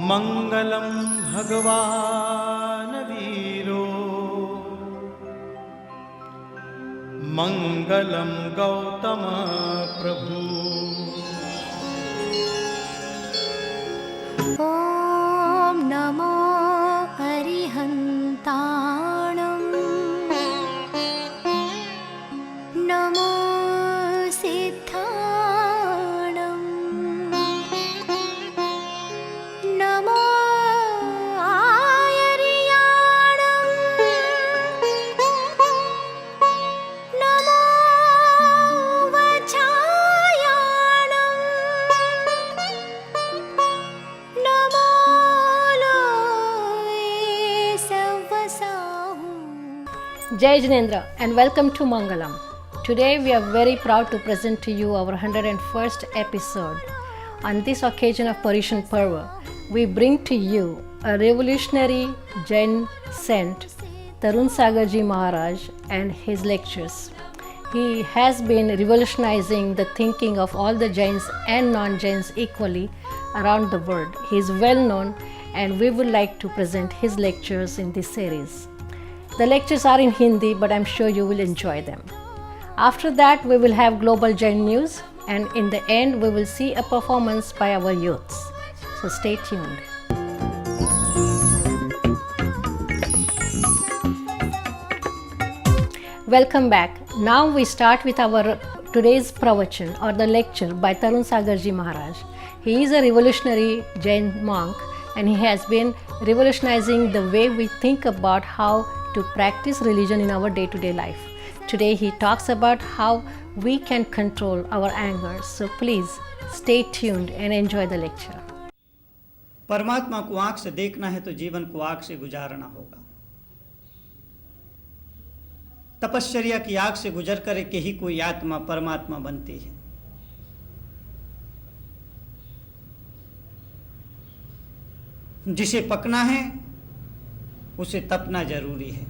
मंगलम भगवान वीरो मंगलम गौतम प्रभु। ॐ नमो अरिहन्ताणं नमो सिद्धाणं नमो आयर्याणं नमो वचायाणं नमो लोये सवसाहु। Jai Jinendra and welcome to Mangalam. Today we are very proud to present to you our 101st episode. On this occasion of Paryushan Parva, we bring to you a revolutionary Jain saint, Tarun Sagarji Maharaj, and his lectures. He has been revolutionizing the thinking of all the Jains and non-Jains equally around the world. He is well known and we would like to present his lectures in this series. The lectures are in Hindi, but I'm sure you will enjoy them. After that, we will have global Jain news, and in the end, we will see a performance by our youths. So stay tuned. Welcome back. Now we start with our today's pravachan or the lecture by Tarun Sagarji Maharaj. He is a revolutionary Jain monk and he has been revolutionizing the way we think about how to practice religion in our day-to-day life. Today he talks about how we can control our anger. So please stay tuned and enjoy the lecture. परमात्मा को आंख से देखना है तो जीवन को आंख से गुजारना होगा। तपश्चर्या की आंख से गुजर कर के ही कोई आत्मा परमात्मा बनती है। जिसे पकना है उसे तपना जरूरी है,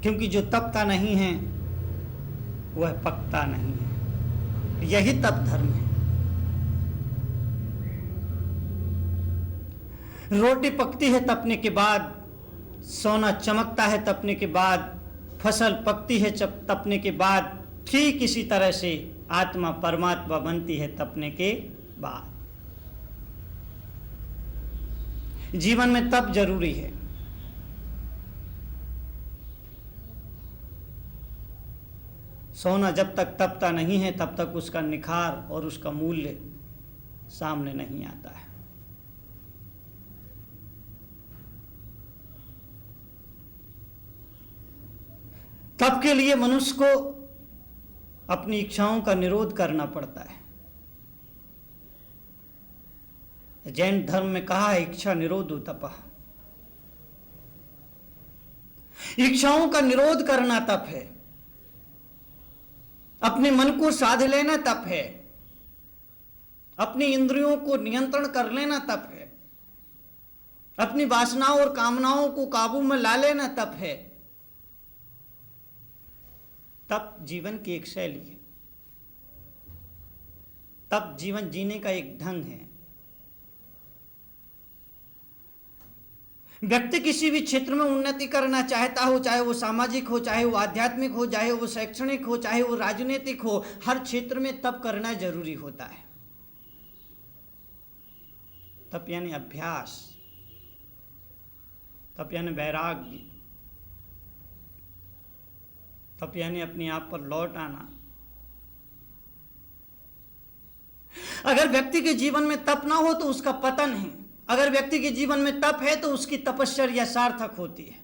क्योंकि जो तपता नहीं है वह पकता नहीं है। यही तप धर्म है। रोटी पकती है तपने के बाद, सोना चमकता है तपने के बाद, फसल पकती है तपने के बाद, ठीक इसी तरह से आत्मा परमात्मा बनती है तपने के बाद। जीवन में तप जरूरी है। सोना जब तक तपता नहीं है तब तक उसका निखार और उसका मूल्य सामने नहीं आता है। तप के लिए मनुष्य को अपनी इच्छाओं का निरोध करना पड़ता है। जैन धर्म में कहा है इच्छा निरोधो तपः। इच्छाओं का निरोध करना तप है। अपने मन को साध लेना तप है। अपनी इंद्रियों को नियंत्रण कर लेना तप है। अपनी वासनाओं और कामनाओं को काबू में ला लेना तप है। तप जीवन की एक शैली है। तप जीवन जीने का एक ढंग है। व्यक्ति किसी भी क्षेत्र में उन्नति करना चाहता हो, चाहे वो सामाजिक हो, चाहे वो आध्यात्मिक हो, चाहे वो शैक्षणिक हो, चाहे वो राजनीतिक हो, हर क्षेत्र में तप करना जरूरी होता है। तप यानी अभ्यास, तप यानी वैराग्य, तप यानी अपने आप पर लौट आना। अगर व्यक्ति के जीवन में तप ना हो तो उसका पतन है। अगर व्यक्ति के जीवन में तप है तो उसकी तपश्चर्या सार्थक होती है।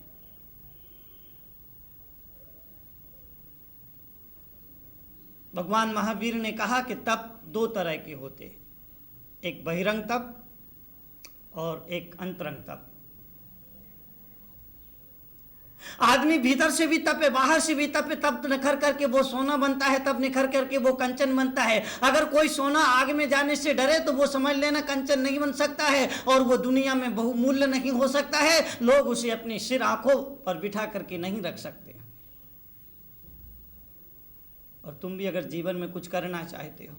भगवान महावीर ने कहा कि तप दो तरह के होते हैं, एक बहिरंग तप और एक अंतरंग तप। आदमी भीतर से भी तपे, बाहर से भी तपे, तब निखर करके वो सोना बनता है, तब निखर करके वो कंचन बनता है। अगर कोई सोना आग में जाने से डरे तो वो समझ लेना कंचन नहीं बन सकता है और वो दुनिया में बहुमूल्य नहीं हो सकता है। लोग उसे अपने सिर आंखों पर बिठा करके नहीं रख सकते। और तुम भी अगर जीवन में कुछ करना चाहते हो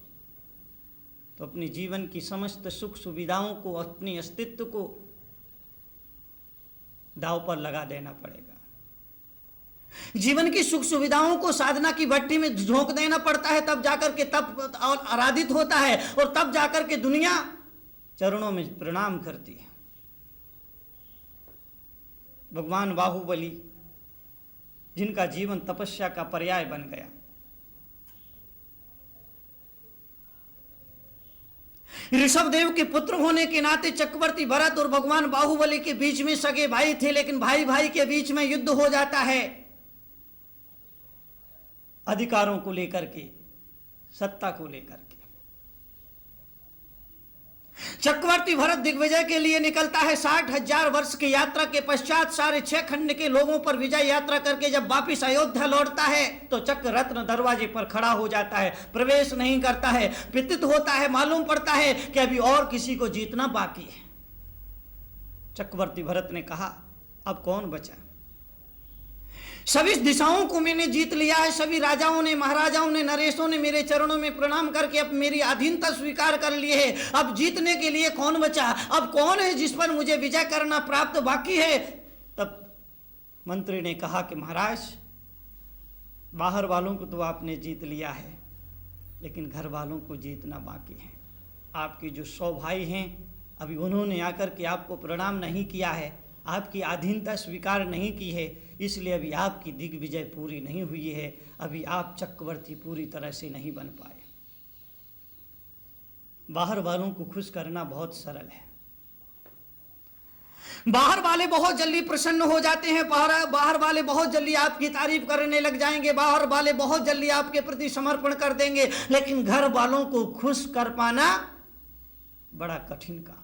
तो अपने जीवन की समस्त सुख सुविधाओं को, अपने अस्तित्व को दांव पर लगा देना पड़ेगा। जीवन की सुख सुविधाओं को साधना की भट्टी में झोंक देना पड़ता है, तब जाकर के तब आराधित होता है और तब जाकर के दुनिया चरणों में प्रणाम करती है। भगवान बाहुबली, जिनका जीवन तपस्या का पर्याय बन गया, ऋषभदेव के पुत्र होने के नाते चक्रवर्ती भरत और भगवान बाहुबली के बीच में सगे भाई थे, लेकिन भाई भाई के बीच में युद्ध हो जाता है अधिकारों को लेकर के, सत्ता को लेकर के। चक्रवर्ती भरत दिग्विजय के लिए निकलता है। 60,000 वर्ष की यात्रा के पश्चात सारे 6 खंड के लोगों पर विजय यात्रा करके जब वापिस अयोध्या लौटता है तो चक्र रत्न दरवाजे पर खड़ा हो जाता है, प्रवेश नहीं करता है। प्रतीत होता है, मालूम पड़ता है कि अभी और किसी को जीतना बाकी है। चक्रवर्ती भरत ने कहा, अब कौन बचा? सभी दिशाओं को मैंने जीत लिया है, सभी राजाओं ने, महाराजाओं ने, नरेशों ने मेरे चरणों में प्रणाम करके अब मेरी अधीनता स्वीकार कर ली है। अब जीतने के लिए कौन बचा? अब कौन है जिस पर मुझे विजय करना प्राप्त बाकी है? तब मंत्री ने कहा कि महाराज, बाहर वालों को तो आपने जीत लिया है, लेकिन घर वालों को जीतना बाकी है। आपके जो 100 भाई हैं, अभी उन्होंने आकर के आपको प्रणाम नहीं किया है, आपकी अधीनता स्वीकार नहीं की है, इसलिए अभी आपकी दिग्विजय पूरी नहीं हुई है। अभी आप चक्रवर्ती पूरी तरह से नहीं बन पाए। बाहर वालों को खुश करना बहुत सरल है। बाहर वाले बहुत जल्दी प्रसन्न हो जाते हैं, बाहर वाले बहुत जल्दी आपकी तारीफ करने लग जाएंगे, बाहर वाले बहुत जल्दी आपके प्रति समर्पण कर देंगे, लेकिन घर वालों को खुश कर पाना बड़ा कठिन काम।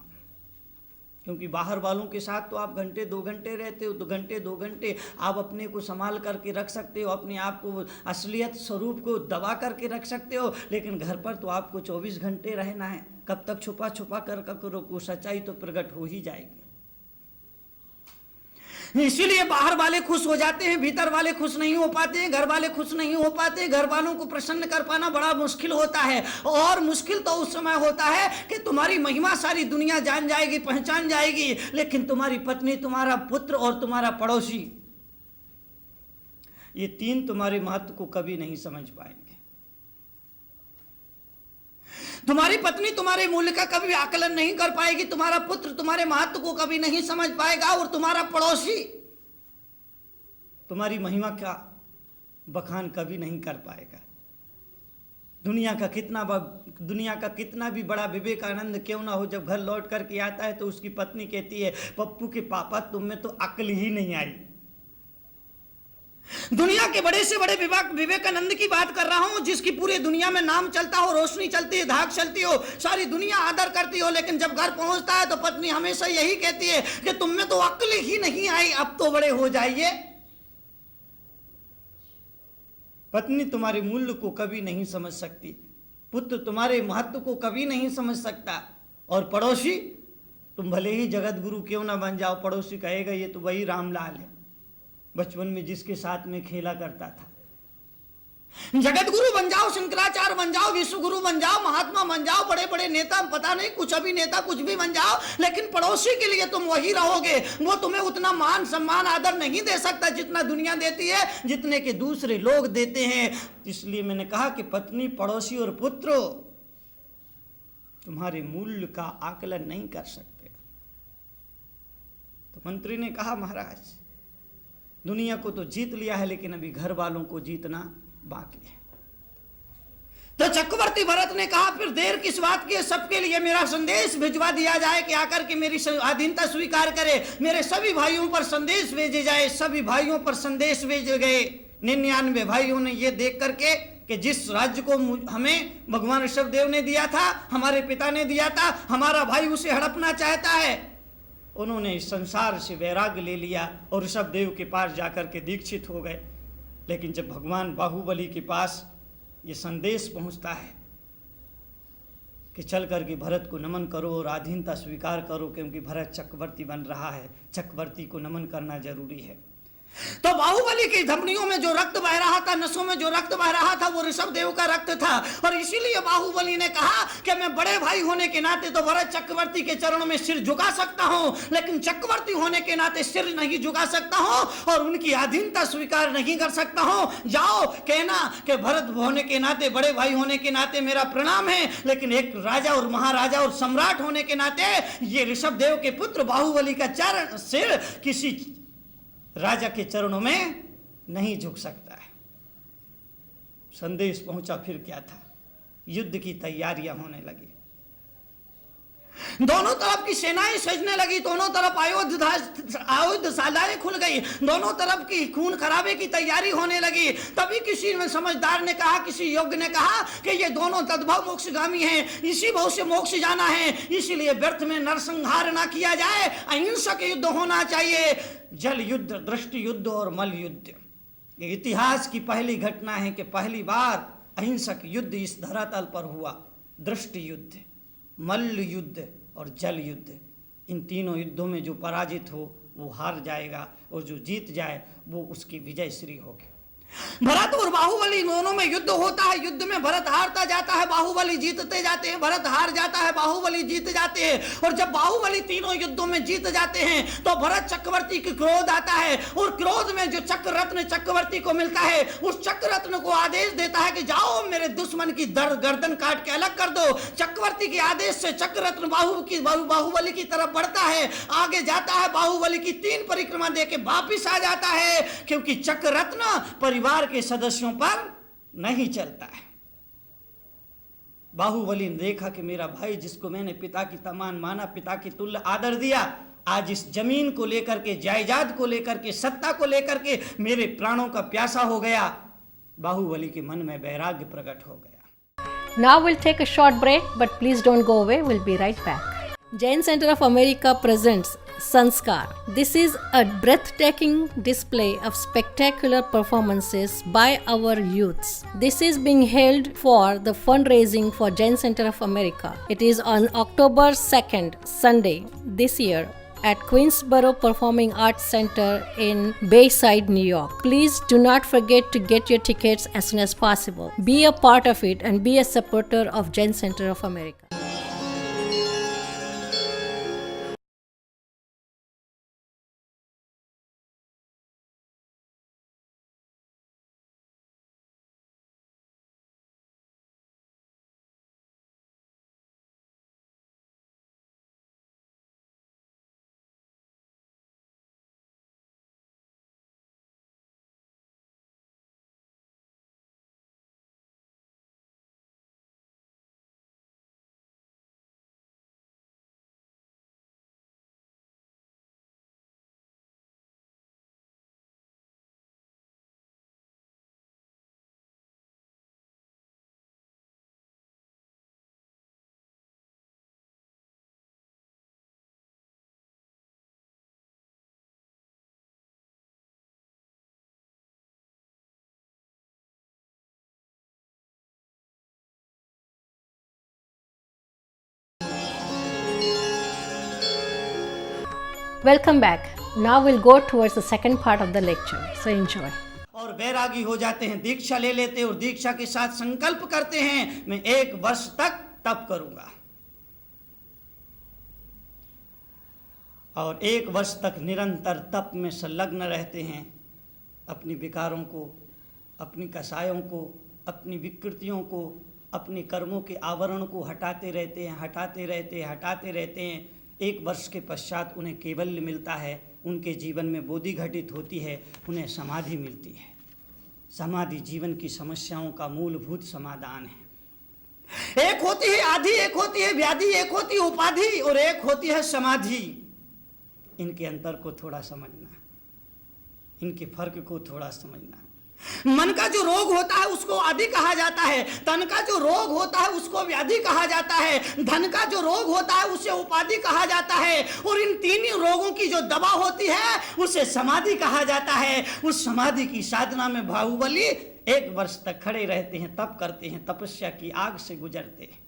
क्योंकि बाहर वालों के साथ तो आप घंटे 2 घंटे रहते हो, 2 घंटे आप अपने को संभाल करके रख सकते हो, अपने आप को असलियत स्वरूप को दबा करके रख सकते हो, लेकिन घर पर तो आपको 24 घंटे रहना है। कब तक छुपा छुपा कर करो, सच्चाई तो प्रकट हो ही जाएगी। इसीलिए बाहर वाले खुश हो जाते हैं, भीतर वाले खुश नहीं हो पाते हैं, घर वाले खुश नहीं हो पाते। घर वालों को प्रसन्न कर पाना बड़ा मुश्किल होता है, और मुश्किल तो उस समय होता है कि तुम्हारी महिमा सारी दुनिया जान जाएगी, पहचान जाएगी, लेकिन तुम्हारी पत्नी, तुम्हारा पुत्र और तुम्हारा पड़ोसी, ये 3 तुम्हारे महत्व को कभी नहीं समझ पाएंगे। तुम्हारी पत्नी तुम्हारे मूल्य का कभी आकलन नहीं कर पाएगी, तुम्हारा पुत्र तुम्हारे महत्व को कभी नहीं समझ पाएगा, और तुम्हारा पड़ोसी तुम्हारी महिमा का बखान कभी नहीं कर पाएगा। दुनिया का कितना भी बड़ा विवेकानंद क्यों ना हो, जब घर लौट करके आता है तो उसकी पत्नी कहती है, पप्पू के पापा तुम में तो अक्ल ही नहीं आई। दुनिया के बड़े से बड़े विवेकानंद की बात कर रहा हूं, जिसकी पूरी दुनिया में नाम चलता हो, रोशनी चलती है, धाक चलती हो, सारी दुनिया आदर करती हो, लेकिन जब घर पहुंचता है तो पत्नी हमेशा यही कहती है कि तुम में तो अक्ल ही नहीं आई, अब तो बड़े हो जाइए। पत्नी तुम्हारे मूल्य को कभी नहीं समझ सकती, पुत्र तुम्हारे महत्व को कभी नहीं समझ सकता, और पड़ोसी, तुम भले ही जगत गुरु क्यों ना बन जाओ, पड़ोसी कहेगा ये तो वही रामलाल है, बचपन में जिसके साथ में खेला करता था। जगत गुरु बन जाओ, शंकराचार्य बन जाओ, विश्व गुरु बन जाओ, महात्मा बन जाओ, बड़े बड़े नेता, पता नहीं कुछ अभिनेता कुछ भी बन जाओ, लेकिन पड़ोसी के लिए तुम वही रहोगे। वो तुम्हें उतना मान सम्मान आदर नहीं दे सकता जितना दुनिया देती है, जितने के दूसरे लोग देते हैं। इसलिए मैंने कहा कि पत्नी, पड़ोसी और पुत्र तुम्हारे मूल्य का आकलन नहीं कर सकते। तो मंत्री ने कहा, महाराज दुनिया को तो जीत लिया है, लेकिन अभी घर वालों को जीतना बाकी है। तो चक्रवर्ती भरत ने कहा, फिर देर किस बात की है, सबके लिए मेरा संदेश भिजवा दिया जाए कि आकर के मेरी अधीनता स्वीकार करे, मेरे सभी भाइयों पर संदेश भेजे जाए। सभी भाइयों पर संदेश भेजे गए। 99 भाइयों ने यह देख करके कि जिस राज्य को हमें भगवान ऋषभदेव ने दिया था, हमारे पिता ने दिया था, हमारा भाई उसे हड़पना चाहता है, उन्होंने इस संसार से वैराग्य ले लिया और ऋषभदेव के पास जाकर के दीक्षित हो गए। लेकिन जब भगवान बाहुबली के पास ये संदेश पहुंचता है कि चल करके भरत को नमन करो और अधीनता स्वीकार करो, क्योंकि भरत चक्रवर्ती बन रहा है, चक्रवर्ती को नमन करना जरूरी है। तो बाहुबली की धमनियों में जो रक्त बह रहा था, नसों में जो रक्त बह रहा था, वो ऋषभ देव का रक्त था। और इसीलिए बाहुबली ने कहा कि मैं बड़े भाई होने के नाते तो भरत चक्रवर्ती के चरणों में सिर झुका सकता हूं, लेकिन चक्रवर्ती होने के नाते सिर नहीं झुका सकता हूं और उनकी अधीनता स्वीकार नहीं कर सकता हूं। जाओ कहना कि भरत होने के नाते, बड़े भाई होने के नाते मेरा प्रणाम है, लेकिन एक राजा और महाराजा और सम्राट होने के नाते ये ऋषभ देव के पुत्र बाहुबली का चरण सिर किसी राजा के चरणों में नहीं झुक सकता है। संदेश पहुंचा, फिर क्या था, युद्ध की तैयारियां होने लगी। दोनों तरफ की सेनाएं सजने लगी, दोनों तरफ आयुधशालाएं खुल गई, दोनों तरफ की खून खराबे की तैयारी होने लगी। तभी किसी में समझदार ने कहा, किसी योग्य ने कहा कि ये दोनों तद्भव मोक्षगामी हैं, इसी भाव से मोक्ष जाना है, इसलिए व्यर्थ में नरसंहार ना किया जाए, अहिंसक युद्ध होना चाहिए। जल युद्ध, दृष्टि युद्ध और मल युद्ध, ये इतिहास की पहली घटना है कि पहली बार अहिंसक युद्ध इस धरातल पर हुआ। दृष्टि युद्ध, मल्ल युद्ध और जल युद्ध, इन तीनों युद्धों में जो पराजित हो वो हार जाएगा और जो जीत जाए वो उसकी विजय श्री होगी। भरत और बाहुबली दोनों में युद्ध होता है। युद्ध में भरत हारता जाता है, बाहुबली जीतते जाते हैं, भरत हार जाता है, बाहुबली जीत जाते हैं। और जब बाहुबली तीनों युद्धों में जीत जाते हैं तो भरत चक्रवर्ती की क्रोध आता है और क्रोध में जो चक्र रत्न चक्रवर्ती को मिलता है, उस चक्र रत्न को आदेश देता है कि जाओ मेरे दुश्मन की गर्दन काट के अलग कर दो। चक्रवर्ती के आदेश से चक्र रत्न बाहुबली की तरफ बढ़ता है, आगे जाता है, बाहुबली की 3 परिक्रमा दे के वापिस आ जाता है, क्योंकि चक्र रत्न परिवार के सदस्यों पर नहीं चलता है। बाहुबली ने देखा कि मेरा भाई, जिसको मैंने पिता की समान माना, पिता की तुल्य आदर दिया, आज इस जमीन को लेकर के, जायदाद को लेकर के, सत्ता को लेकर के मेरे प्राणों का प्यासा हो गया। बाहुबली के मन में वैराग्य प्रकट हो गया। Now we'll take a short break, but please don't go away. We'll be right back. Jain Center of America presents Sanskar. This is a breathtaking display of spectacular performances by our youths. This is being held for the fundraising for Jain Center of America. It is on October 2nd, Sunday, this year, at Queensboro Performing Arts Center in Bayside, New York. Please do not forget to get your tickets as soon as possible. Be a part of it and be a supporter of Jain Center of America. Welcome back. Now we'll go towards the second part of the lecture. So enjoy. और वैरागी हो जाते हैं, दीक्षा ले लेते हैं और दीक्षा के साथ संकल्प करते हैं, मैं 1 वर्ष तक तप करूंगा। और 1 वर्ष तक निरंतर तप में संलग्न रहते हैं। अपनी विकारों को, अपनी कसायों को, अपनी विकृतियों को, अपने कर्मों के आवरण को हटाते रहते हैं, हटाते रहते हैं। 1 वर्ष के पश्चात उन्हें कैवल्य मिलता है, उनके जीवन में बोधि घटित होती है, उन्हें समाधि मिलती है। समाधि जीवन की समस्याओं का मूलभूत समाधान है। एक होती है आधि, एक होती है व्याधि, एक होती है उपाधि और एक होती है समाधि। इनके अंतर को थोड़ा समझना, इनके फर्क को थोड़ा समझना। मन का जो रोग होता है उसको आदि कहा जाता है, तन का जो रोग होता है उसको व्याधि कहा जाता है, धन का जो रोग होता है उसे उपाधि कहा जाता है, और इन 3 रोगों की जो दवा होती है उसे समाधि कहा जाता है। उस समाधि की साधना में बाहुबली 1 वर्ष तक खड़े रहते हैं, तप करते हैं, तपस्या की आग से गुजरते हैं।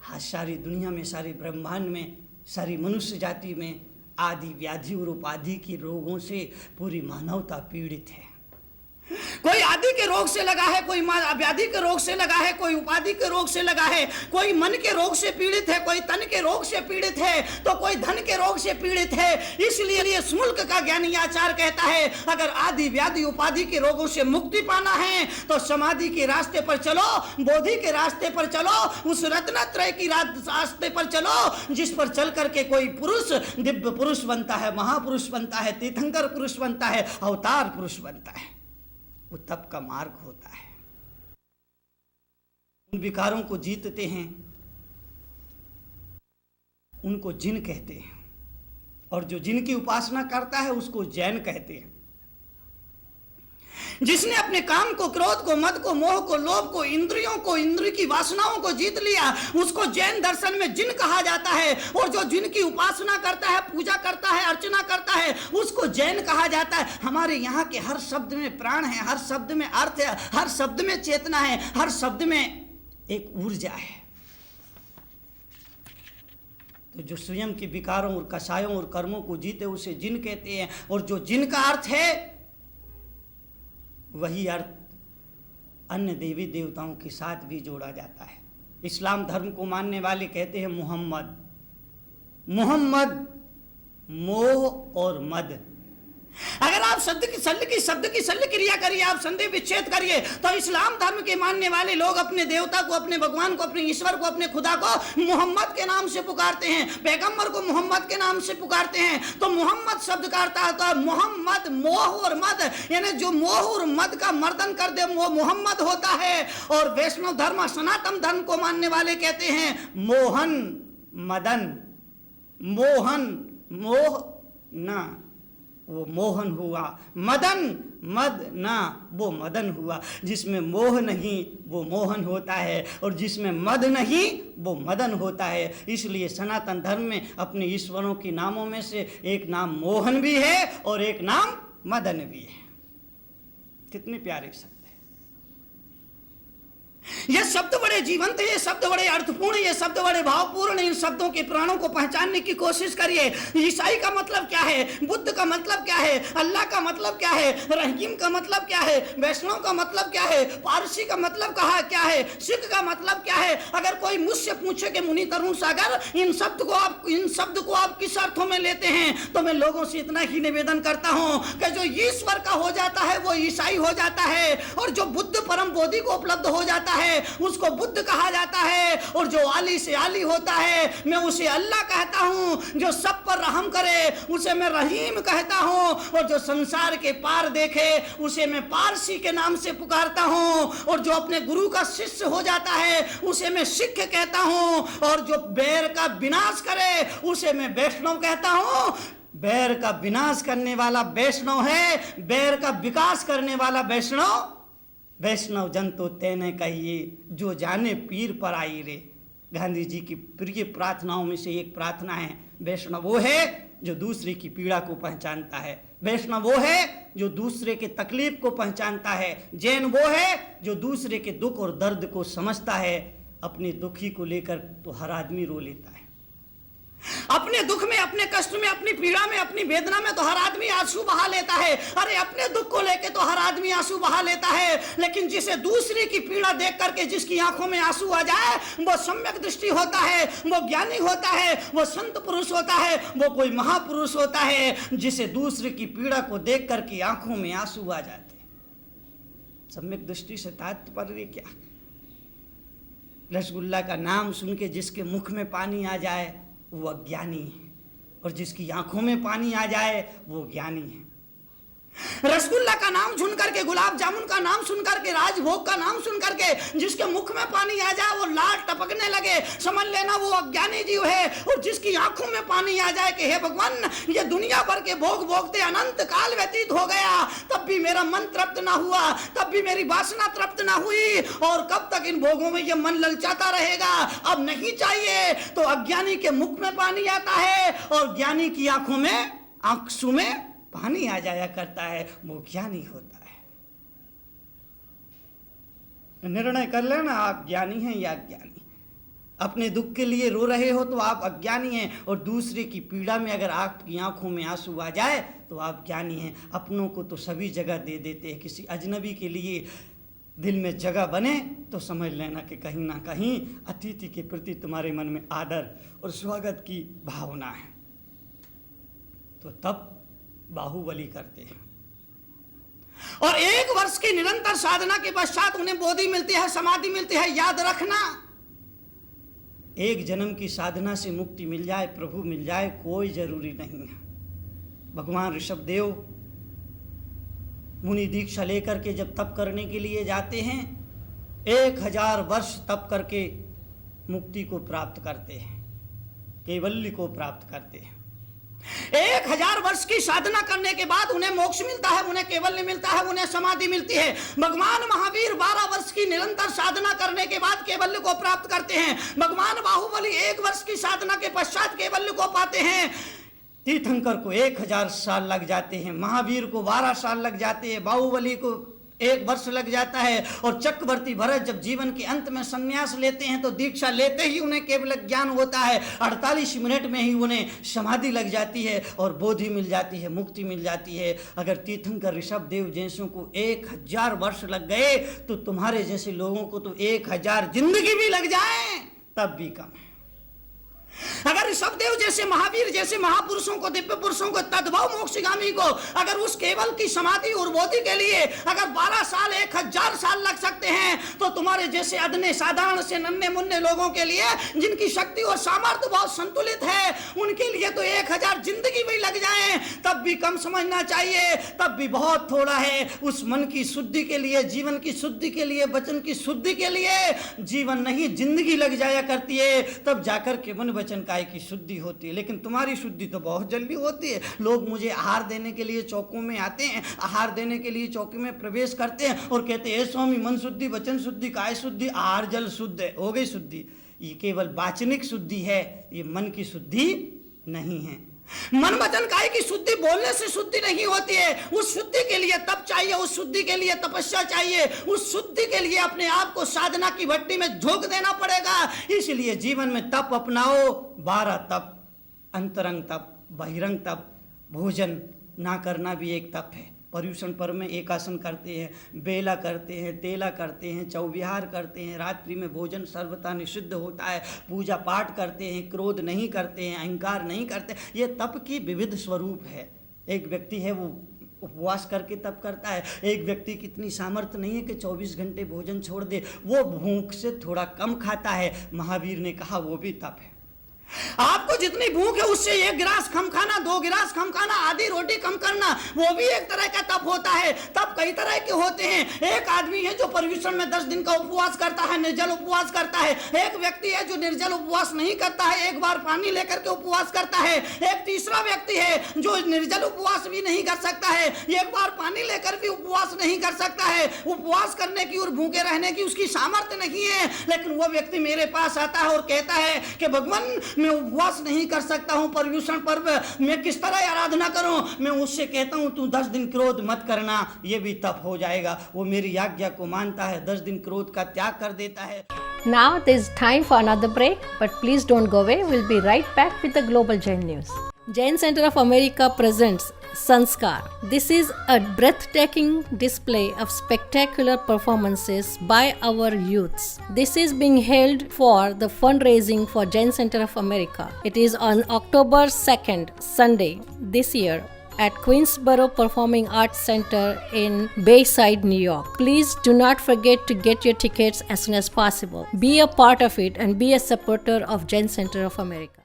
हाँ, सारी दुनिया में, सारे ब्रह्मांड में, सारी मनुष्य जाति में आदि व्याधि और उपाधि की रोगों से पूरी मानवता पीड़ित है। कोई आदि के रोग से लगा है, कोई व्याधि के रोग से लगा है, कोई उपाधि के रोग से लगा है, कोई मन के रोग से पीड़ित है, कोई तन के रोग से पीड़ित है, तो कोई धन के रोग से पीड़ित है। इसलिए इस मुल्क का ज्ञानी आचार्य कहता है, अगर आदि व्याधि उपाधि के रोगों से मुक्ति पाना है तो समाधि के रास्ते पर चलो, बोधि के रास्ते पर चलो, उस रत्नत्रय की रास्ते पर चलो, जिस पर चल करके कोई पुरुष दिव्य पुरुष बनता है, महापुरुष बनता है, तीर्थंकर पुरुष बनता है, अवतार पुरुष बनता है। वो तप का मार्ग होता है। उन विकारों को जीतते हैं, उनको जिन कहते हैं, और जो जिन की उपासना करता है उसको जैन कहते हैं। जिसने अपने काम को, क्रोध को, मद को, मोह को, लोभ को, इंद्रियों को, इंद्रिय की वासनाओं को जीत लिया, उसको जैन दर्शन में जिन कहा जाता है। और जो जिन की उपासना करता है, पूजा करता है, अर्चना करता है, उसको जैन कहा जाता है। हमारे यहाँ के हर शब्द में प्राण है, हर शब्द में अर्थ है, हर शब्द में चेतना है, हर शब्द में एक ऊर्जा है। तो जो स्वयं के विकारों और कषायों और कर्मों को जीते उसे जिन कहते हैं। और जो जिन का अर्थ है वही अर्थ अन्य देवी देवताओं के साथ भी जोड़ा जाता है। इस्लाम धर्म को मानने वाले कहते हैं मोहम्मद। मोहम्मद मोह और मद। अगर आप शब्द की शल्य क्रिया करिए, आप संधि विच्छेद करिए, तो इस्लाम धर्म के मानने वाले लोग अपने देवता को, अपने भगवान को, अपने ईश्वर को, अपने खुदा को मोहम्मद के नाम से पुकारते हैं, पैगंबर को मोहम्मद के नाम से पुकारते हैं। तो मोहम्मद शब्द का अर्थ आता है मोहम्मद, मोह और मद, यानी जो मोह और मद का मर्दन कर दे वो मोहम्मद होता है। और वैष्णव धर्म, सनातन धर्म को मानने वाले कहते हैं मोहन मदन। मोहन मोह ना, वो मोहन हुआ, मदन मद ना, वो मदन हुआ। जिसमें मोह नहीं वो मोहन होता है, और जिसमें मद नहीं वो मदन होता है। इसलिए सनातन धर्म में अपने ईश्वरों के नामों में से एक नाम मोहन भी है और एक नाम मदन भी है। कितने प्यारे शब्द। ये शब्द बड़े जीवंत है, ये शब्द बड़े अर्थपूर्ण, ये शब्द बड़े भावपूर्ण। इन शब्दों के प्राणों को पहचानने की कोशिश करिए। ईसाई का मतलब क्या है, बुद्ध का मतलब क्या है, अल्लाह का मतलब क्या है, रहीम का मतलब क्या है, वैष्णव का मतलब क्या है, पारसी का मतलब क्या है, सिख का मतलब क्या है। अगर कोई मुझसे पूछे कि मुनि तरुण सागर इन शब्द को आप किस अर्थों में लेते हैं, तो मैं लोगों से इतना ही निवेदन करता हूं कि जो ईश्वर का हो जाता है वो ईसाई हो जाता है, और जो बुद्ध परम बोधि को उपलब्ध हो जाता है उसको बुद्ध कहा जाता है। और जो आली से आली होता है मैं उसे अल्लाह कहता हूं। जो सब पर रहम करे उसे मैं रहीम कहता हूं। और जो संसार के पार देखे उसे मैं पारसी के नाम से पुकारता हूं। और जो अपने गुरु का शिष्य हो जाता है उसे मैं सिख कहता हूं। और जो बैर का विनाश करे उसे मैं वैष्णव कहता हूं। बैर का विनाश करने वाला वैष्णव है, बैर का विकास करने वाला वैष्णव। वैष्णव जन तो तेने कहिए जो जाने पीर पर आई रे। गांधी जी की प्रिय प्रार्थनाओं में से एक प्रार्थना है, वैष्णव वो है जो दूसरे की पीड़ा को पहचानता है, वैष्णव वो है जो दूसरे के तकलीफ को पहचानता है, जैन वो है जो दूसरे के दुख और दर्द को समझता है। अपने दुखी को लेकर तो हर आदमी रो लेता है, अपने दुख में, अपने कष्ट में, अपनी पीड़ा में, अपनी वेदना में तो हर आदमी आंसू बहा लेता है। अरे अपने दुख को लेके तो हर आदमी आंसू बहा लेता है, लेकिन जिसे दूसरे की पीड़ा देख करके जिसकी आंखों में आंसू आ जाए वो सम्यक दृष्टि होता है, वो ज्ञानी होता है, वो संत पुरुष होता है, वो कोई महापुरुष होता है। जिसे दूसरे की पीड़ा को देख करके आंखों में आंसू आ जाते। सम्यक दृष्टि से तात्पर्य क्या? रसगुल्ला का नाम सुन के जिसके मुख में पानी आ जाए वो अज्ञानी है, और जिसकी आंखों में पानी आ जाए वो ज्ञानी है। रसगुल्ला का नाम सुन करके, गुलाब जामुन का नाम सुन करके, राजभोग का नाम सुन करके जिसके मुख में पानी आ जाए, वो लाल टपकने लगे, समझ लेना वो अज्ञानी जीव है। और जिसकी आंखों में पानी आ जाए कि हे भगवान, ये दुनिया भर के भोग भोगते अनंत काल व्यतीत हो गया, तब भी मेरा मन तृप्त ना हुआ, तब भी मेरी वासना तृप्त ना हुई, और कब तक इन भोगों में ये मन ललचाता रहेगा, अब नहीं चाहिए। तो अज्ञानी के मुख में पानी आता है और ज्ञानी की आंखों में, आंसू में पानी आ जाया करता है, वो ज्ञानी होता है। निर्णय कर लेना आप ज्ञानी हैं या अज्ञानी। अपने दुख के लिए रो रहे हो तो आप अज्ञानी हैं, और दूसरे की पीड़ा में अगर आपकी आंखों में आंसू आ जाए तो आप ज्ञानी हैं। अपनों को तो सभी जगह दे देते हैं, किसी अजनबी के लिए दिल में जगह बने तो समझ लेना कि कहीं ना कहीं अतिथि के प्रति तुम्हारे मन में आदर और स्वागत की भावना है, तो तब बाहुबली करते हैं। और 1 वर्ष की निरंतर साधना के पश्चात उन्हें बोधि मिलती है, समाधि मिलती है। याद रखना, एक जन्म की साधना से मुक्ति मिल जाए, प्रभु मिल जाए, कोई जरूरी नहीं है। भगवान ऋषभदेव मुनि दीक्षा लेकर के जब तप करने के लिए जाते हैं, 1000 वर्ष तप करके मुक्ति को प्राप्त करते हैं, कैवल्य को प्राप्त करते हैं। 1000 वर्ष की साधना करने के बाद उन्हें मोक्ष मिलता है, उन्हें कैवल्य मिलता है, उन्हें समाधि मिलती है। भगवान महावीर 12 वर्ष की निरंतर साधना करने के बाद कैवल्य को प्राप्त करते हैं। भगवान बाहुबली 1 वर्ष की साधना के पश्चात कैवल्य को पाते हैं। तीर्थंकर को 1000 साल लग जाते हैं, महावीर को 12 साल लग जाते हैं, बाहुबली को 1 वर्ष लग जाता है। और चक्रवर्ती भरत जब जीवन के अंत में संन्यास लेते हैं तो दीक्षा लेते ही उन्हें केवल ज्ञान होता है, 48 मिनट में ही उन्हें समाधि लग जाती है और बोधि मिल जाती है, मुक्ति मिल जाती है। अगर तीर्थंकर ऋषभदेव जैसों को 1000 वर्ष लग गए तो तुम्हारे जैसे लोगों को तो 1000 जिंदगी भी लग जाए तब भी कम है। अगर ऋषभदेव जैसे, महावीर जैसे महापुरुषों को, दिव्य पुरुषों को, तद्भव मोक्षगामी को अगर उस केवल की समाधि और बोधि के लिए अगर 12 साल 1000 साल लग सकते हैं, तो तुम्हारे जैसे अदने साधारण से नन्हे मुन्ने लोगों के लिए, जिनकी शक्ति और सामर्थ्य बहुत संतुलित है, उनके लिए तो 1000 जिंदगी भी लग जाए तब भी कम समझना चाहिए, तब भी बहुत थोड़ा है। उस मन की शुद्धि के लिए, जीवन की शुद्धि के लिए, वचन की शुद्धि के लिए जीवन नहीं जिंदगी लग जाया करती है, तब जाकर के मन वचन काय की शुद्धि होती है। लेकिन तुम्हारी शुद्धि तो बहुत जल्दी होती है। लोग मुझे आहार देने के लिए चौकों में आते हैं, आहार देने के लिए चौकी में प्रवेश करते हैं और कहते हैं, स्वामी मन शुद्धि, वचन शुद्धि, काय शुद्धि, आहार जल शुद्ध है, हो गई शुद्धि। ये केवल वाचनिक शुद्धि है, ये मन की शुद्धि नहीं है। मन वचन काय की शुद्धि बोलने से शुद्धि नहीं होती है। उस शुद्धि के लिए तप चाहिए, उस शुद्धि के लिए तपस्या चाहिए, उस शुद्धि के लिए अपने आप को साधना की भट्टी में झोंक देना पड़ेगा। इसलिए जीवन में तप अपनाओ, 12 तप, अंतरंग तप, बहिरंग तप, भोजन ना करना भी एक तप है। पर्यूषण पर्व में एकासन करते हैं, बेला करते हैं, तेला करते हैं, चौविहार करते हैं, रात्रि में भोजन सर्वथा निषिद्ध होता है, पूजा पाठ करते हैं, क्रोध नहीं करते हैं, अहंकार नहीं करते। ये तप की विविध स्वरूप है। एक व्यक्ति है वो उपवास करके तप करता है, एक व्यक्ति की इतनी सामर्थ्य नहीं है कि 24 घंटे भोजन छोड़ दे, वो भूख से थोड़ा कम खाता है। महावीर ने कहा वो भी तप है। आपको जितनी भूख है उससे 1 गिलास कम खाना, 2 गिलास कम खाना, आधी रोटी कम करना, वो भी एक तरह का तप होता है। तप कई तरह के होते हैं। एक आदमी है जो पर्यूषण में 10 दिन का उपवास करता है, निर्जल उपवास करता है। एक व्यक्ति है जो निर्जल उपवास नहीं करता है, 1 बार पानी लेकर के उपवास करता है। एक तीसरा व्यक्ति है जो निर्जल उपवास भी नहीं कर सकता है, 1 बार पानी लेकर भी उपवास नहीं कर सकता है। उपवास करने की और भूखे रहने की उसकी सामर्थ्य नहीं है। लेकिन वो व्यक्ति मेरे पास आता है और कहता है कि भगवान मैं उपवास नहीं कर सकता हूं, पर्यूषण पर्व मैं किस तरह आराधना करूं। मैं उससे कहता हूं तू 10 दिन क्रोध मत करना, ये भी तप हो जाएगा। वो मेरी आज्ञा को मानता है, 10 दिन क्रोध का त्याग कर देता है। Now it is time for another break, but please don't go away. We'll be right back with the Global Jain News. Jain Center of America presents Sanskar. This is a breathtaking display of spectacular performances by our youths. This is being held for the fundraising for Jain Center of America. It is on October 2nd, Sunday, this year, at Queensboro Performing Arts Center in Bayside, New York. Please do not forget to get your tickets as soon as possible. Be a part of it and be a supporter of Jain Center of America.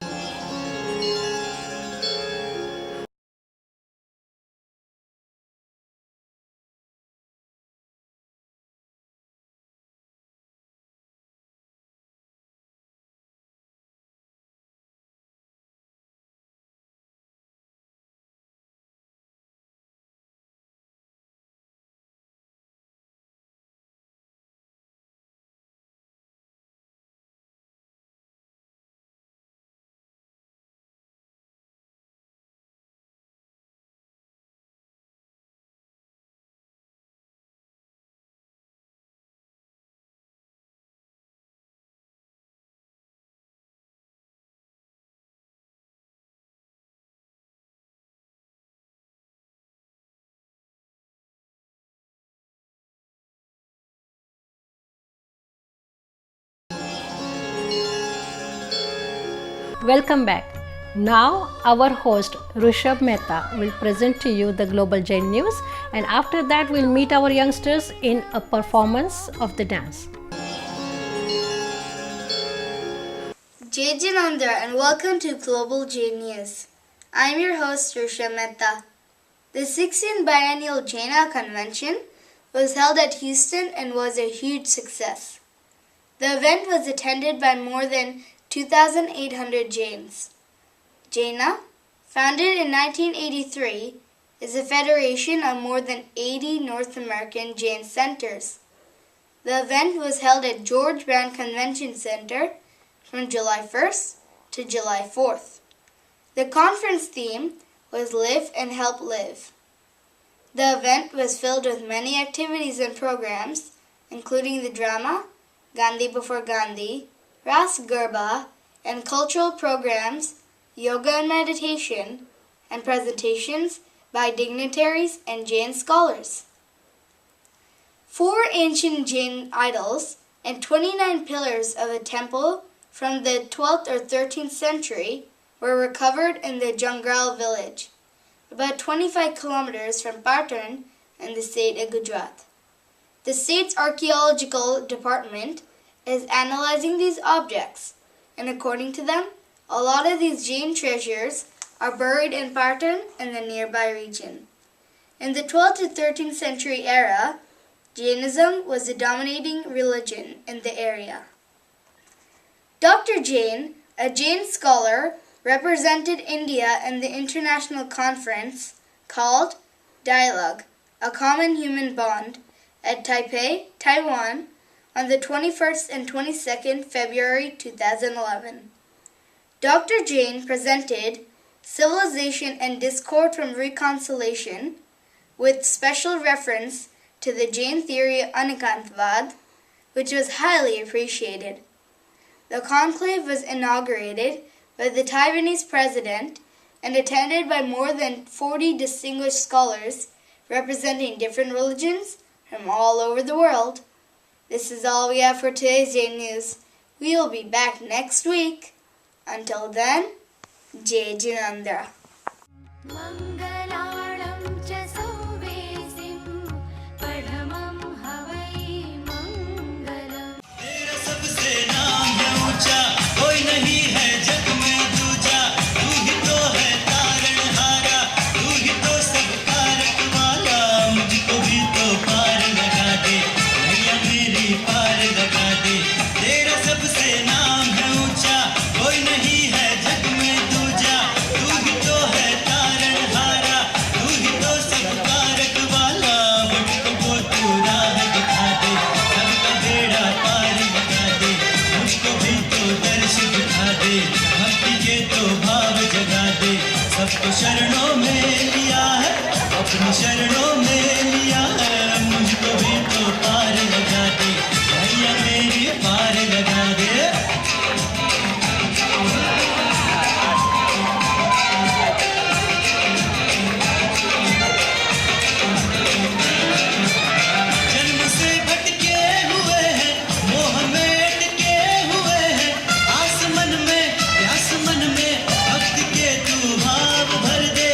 Welcome back. Now, our host Rishabh Mehta will present to you the Global Jain News, and after that, we'll meet our youngsters in a performance of the dance. Jai Jinandra and welcome to Global Jain News. I am your host Rishabh Mehta. The 16th Biennial Jaina Convention was held at Houston and was a huge success. The event was attended by more than 2,800 Jains. Jaina, founded in 1983, is a federation of more than 80 North American Jain centers. The event was held at George Brown Convention Center from July 1st to July 4th. The conference theme was Live and Help Live. The event was filled with many activities and programs, including the drama, Gandhi Before Gandhi, Ras Garba, and cultural programs, yoga and meditation, and presentations by dignitaries and Jain scholars. 4 ancient Jain idols and 29 pillars of a temple from the 12th or 13th century were recovered in the Jangral village, about 25 kilometers from Patan in the state of Gujarat. The state's archaeological department is analyzing these objects, and according to them, a lot of these Jain treasures are buried in Patan and the nearby region. In the 12th to 13th century era, Jainism was the dominating religion in the area. Dr. Jain, a Jain scholar, represented India in the international conference called Dialogue, A Common Human Bond, at Taipei, Taiwan, on the 21st and 22nd February 2011. Dr. Jain presented Civilization and Discord from Reconciliation, with special reference to the Jain theory of Anekantvad, which was highly appreciated. The conclave was inaugurated by the Taiwanese president and attended by more than 40 distinguished scholars representing different religions from all over the world. This is all we have for today's Jain News. We will be back next week. Until then, Jai Jinandra. मङ्गलाणं च सौवेसिं पठमं हवै मङ्गलम् तेरा सबसे नाम है ऊंचा, कोई नहीं है जग में दूजा। तू ही तो है तारणहारा, तू ही तो सब कारक वाला। मुझको भी तो पार लगा दे, भैया मेरी पार लगा दे। तेरा सबसे नाम है ऊंचा, कोई नहीं है जग में दूजा। तू ही तो है तारणहारा, तू ही तो सब कारक वाला। मुझको तू राह दिखा दे, सबका बेड़ा पार लगा दे। मुझको भी तो दर्श दिखा दे, भक्ति के तो भाव जगा दे। सबको शरणों में लिया है, अपनी शरणों में लिया है। मुझको भी तो पार लगा दे, भैया मेरी पार लगा दे। जन्म से भटके हुए हैं, मोह में अटके हुए हैं। आसमन में प्यास मन में, भक्ति के तू भाव भर दे।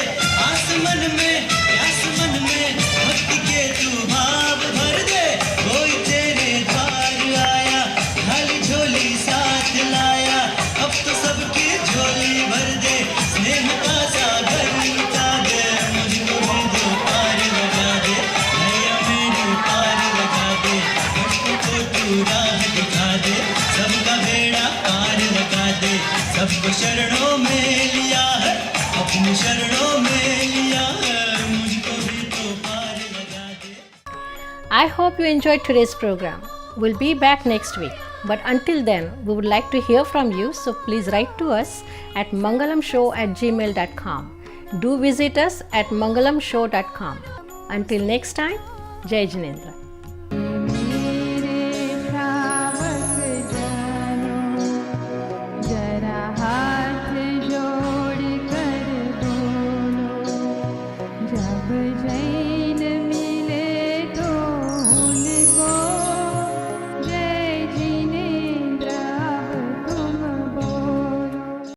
आसमन में प्यास मन में, भक्ति के तू भाव भर दे। कोई तेरे द्वार आया, खाली झोली साथ लाया। अब तो सबकी झोली भर दे, स्नेह का सागर लुटा दे। मुझको भी तो पार लगा दे, भैया मेरी पार लगा दे। मुझको तू राह दिखा दे, सबका बेड़ा पार लगा दे। सबको शरणों में लिया है, अपनी शरणों में लिया है। मुझको भी तो पार लगा दे। I hope you enjoyed today's program. We'll be back next week. But until then, we would like to hear from you, so please write to us at mangalamshow@gmail.com. Do visit us at mangalamshow.com. Until next time, Jai Jinendra.